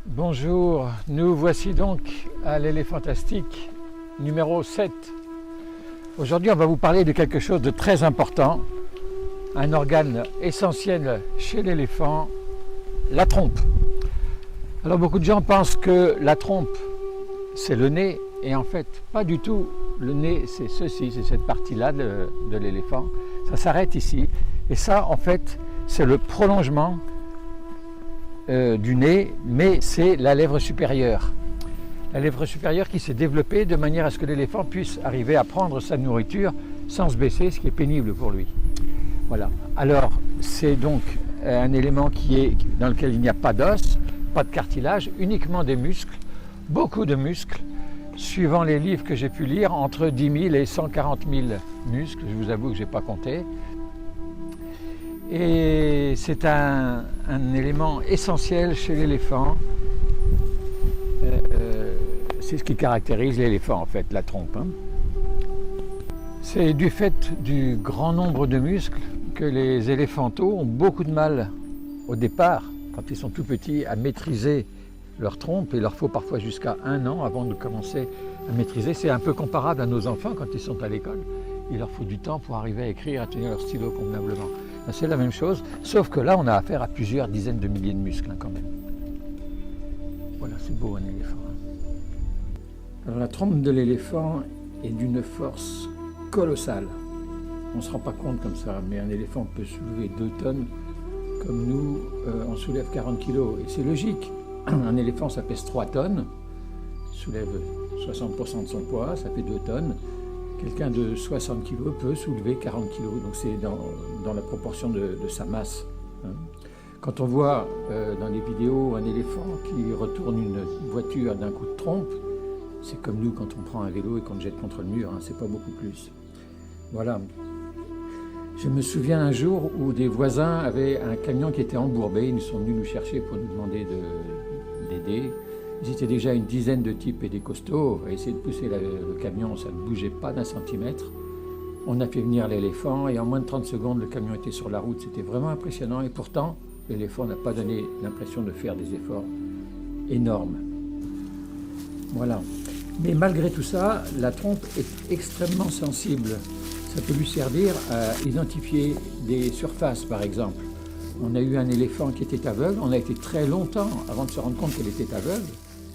Bonjour, nous voici donc à l'Éléphantastique numéro 7. Aujourd'hui, on va vous parler de quelque chose de très important, un organe essentiel chez l'éléphant, la trompe. Alors beaucoup de gens pensent que la trompe, c'est le nez, et en fait, pas du tout. Le nez, c'est ceci, c'est cette partie-là de l'éléphant. Ça s'arrête ici, et ça, en fait, c'est le prolongement du nez, mais c'est la lèvre supérieure. La lèvre supérieure qui s'est développée de manière à ce que l'éléphant puisse arriver à prendre sa nourriture sans se baisser, ce qui est pénible pour lui. Voilà. Alors, c'est donc un élément dans lequel il n'y a pas d'os, pas de cartilage, uniquement des muscles, beaucoup de muscles, suivant les livres que j'ai pu lire, entre 10 000 et 140 000 muscles, je vous avoue que je n'ai pas compté. Et c'est un élément essentiel chez l'éléphant. C'est ce qui caractérise l'éléphant en fait, la trompe. C'est du fait du grand nombre de muscles que les éléphantaux ont beaucoup de mal au départ, quand ils sont tout petits, à maîtriser leur trompe. Il leur faut parfois jusqu'à 1 an avant de commencer à maîtriser. C'est un peu comparable à nos enfants quand ils sont à l'école. Il leur faut du temps pour arriver à écrire, à tenir leur stylo convenablement. C'est la même chose, sauf que là, on a affaire à plusieurs dizaines de milliers de muscles quand même. Voilà, c'est beau un éléphant. Alors la trompe de l'éléphant est d'une force colossale. On ne se rend pas compte comme ça, mais un éléphant peut soulever 2 tonnes, comme nous, on soulève 40 kilos. Et c'est logique, un éléphant, ça pèse 3 tonnes, soulève 60% de son poids, ça fait 2 tonnes. Quelqu'un de 60 kg peut soulever 40 kg, donc c'est dans la proportion de sa masse. Quand on voit dans les vidéos un éléphant qui retourne une voiture d'un coup de trompe, c'est comme nous quand on prend un vélo et qu'on le jette contre le mur, c'est pas beaucoup plus. Voilà. Je me souviens un jour où des voisins avaient un camion qui était embourbé, ils sont venus nous chercher pour nous demander d'aider. Ils étaient déjà une dizaine de types et des costauds, à essayer de pousser le camion, ça ne bougeait pas d'un centimètre. On a fait venir l'éléphant et en moins de 30 secondes, le camion était sur la route. C'était vraiment impressionnant et pourtant, l'éléphant n'a pas donné l'impression de faire des efforts énormes. Voilà. Mais malgré tout ça, la trompe est extrêmement sensible. Ça peut lui servir à identifier des surfaces, par exemple. On a eu un éléphant qui était aveugle, on a été très longtemps avant de se rendre compte qu'elle était aveugle,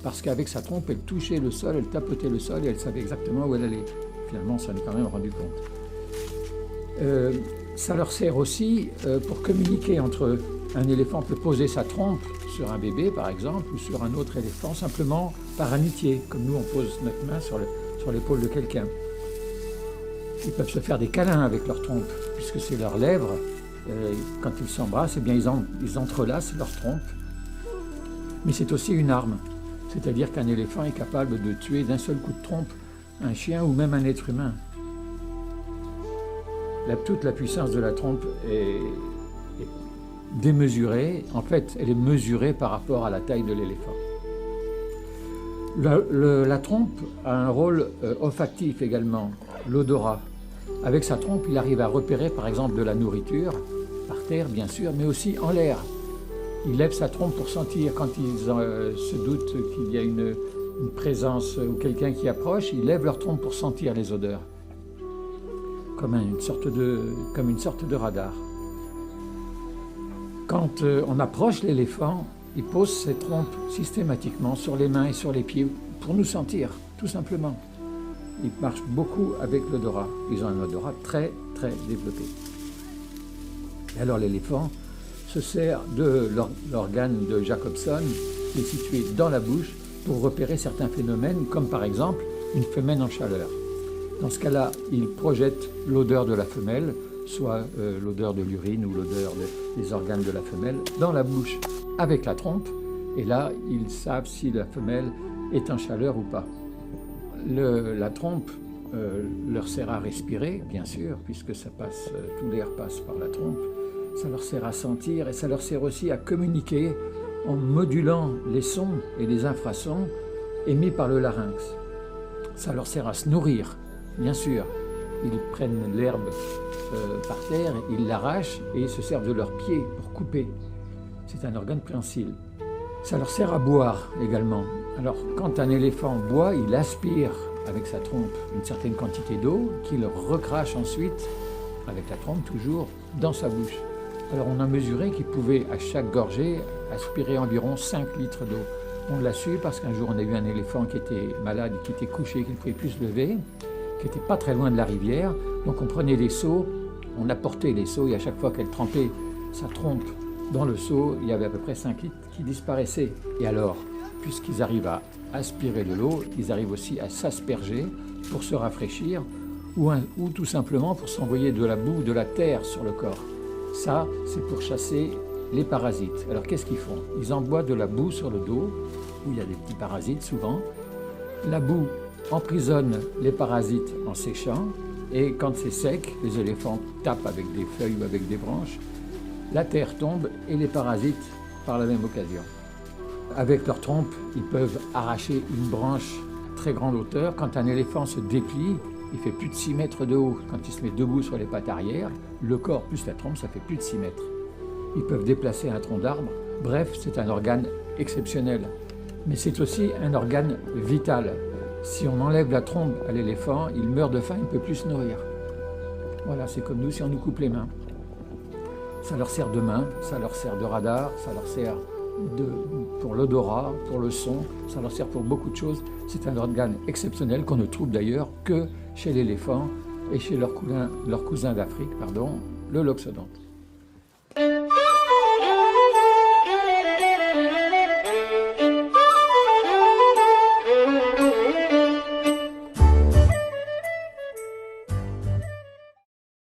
parce qu'avec sa trompe, elle touchait le sol, elle tapotait le sol et elle savait exactement où elle allait. Finalement, on s'en est quand même rendu compte. Ça leur sert aussi pour communiquer entre eux. Un éléphant peut poser sa trompe sur un bébé, par exemple, ou sur un autre éléphant, simplement par amitié, comme nous, on pose notre main sur l'épaule de quelqu'un. Ils peuvent se faire des câlins avec leur trompe, puisque c'est leurs lèvres. Quand ils s'embrassent, eh bien, ils entrelacent leur trompe. Mais c'est aussi une arme. C'est-à-dire qu'un éléphant est capable de tuer d'un seul coup de trompe un chien ou même un être humain. Toute la puissance de la trompe est démesurée. En fait, elle est mesurée par rapport à la taille de l'éléphant. La trompe a un rôle olfactif également, l'odorat. Avec sa trompe, il arrive à repérer par exemple de la nourriture, par terre bien sûr, mais aussi en l'air. Il lève sa trompe pour sentir, quand ils se doutent qu'il y a une présence ou quelqu'un qui approche, ils lèvent leur trompe pour sentir les odeurs, comme une sorte de radar. Quand on approche l'éléphant, il pose ses trompes systématiquement sur les mains et sur les pieds pour nous sentir, tout simplement. Ils marchent beaucoup avec l'odorat. Ils ont un odorat très, très développé. Et alors l'éléphant se sert de l'organe de Jacobson, qui est situé dans la bouche, pour repérer certains phénomènes, comme par exemple une femelle en chaleur. Dans ce cas-là, il projette l'odeur de la femelle, soit l'odeur de l'urine ou l'odeur des organes de la femelle, dans la bouche avec la trompe, et là, ils savent si la femelle est en chaleur ou pas. La trompe leur sert à respirer, bien sûr, puisque tout l'air passe par la trompe. Ça leur sert à sentir et ça leur sert aussi à communiquer en modulant les sons et les infrasons émis par le larynx. Ça leur sert à se nourrir, bien sûr. Ils prennent l'herbe par terre, ils l'arrachent et ils se servent de leurs pieds pour couper. C'est un organe préhensile. Ça leur sert à boire également. Alors quand un éléphant boit, il aspire avec sa trompe une certaine quantité d'eau qu'il recrache ensuite, avec la trompe toujours, dans sa bouche. Alors on a mesuré qu'il pouvait à chaque gorgée aspirer environ 5 litres d'eau. On l'a su parce qu'un jour on a eu un éléphant qui était malade, qui était couché, qui ne pouvait plus se lever, qui n'était pas très loin de la rivière. Donc on prenait des seaux, on apportait les seaux et à chaque fois qu'elle trempait sa trompe dans le seau, il y avait à peu près 5 litres qui disparaissaient. Et alors, puisqu'ils arrivent à aspirer de l'eau, ils arrivent aussi à s'asperger pour se rafraîchir ou tout simplement pour s'envoyer de la boue, de la terre sur le corps. Ça, c'est pour chasser les parasites. Alors qu'est-ce qu'ils font? Ils envoient de la boue sur le dos, où il y a des petits parasites souvent. La boue emprisonne les parasites en séchant, et quand c'est sec, les éléphants tapent avec des feuilles ou avec des branches, la terre tombe et les parasites par la même occasion. Avec leur trompe, ils peuvent arracher une branche à très grande hauteur. Quand un éléphant se déplie, il fait plus de 6 mètres de haut. Quand il se met debout sur les pattes arrière, le corps plus la trompe, ça fait plus de 6 mètres. Ils peuvent déplacer un tronc d'arbre. Bref, c'est un organe exceptionnel. Mais c'est aussi un organe vital. Si on enlève la trompe à l'éléphant, il meurt de faim, il ne peut plus se nourrir. Voilà, c'est comme nous si on nous coupe les mains. Ça leur sert de main, ça leur sert de radar, ça leur sert pour l'odorat, pour le son, ça leur sert pour beaucoup de choses. C'est un organe exceptionnel qu'on ne trouve d'ailleurs que chez l'éléphant et chez leur cousin d'Afrique, le loxodonte.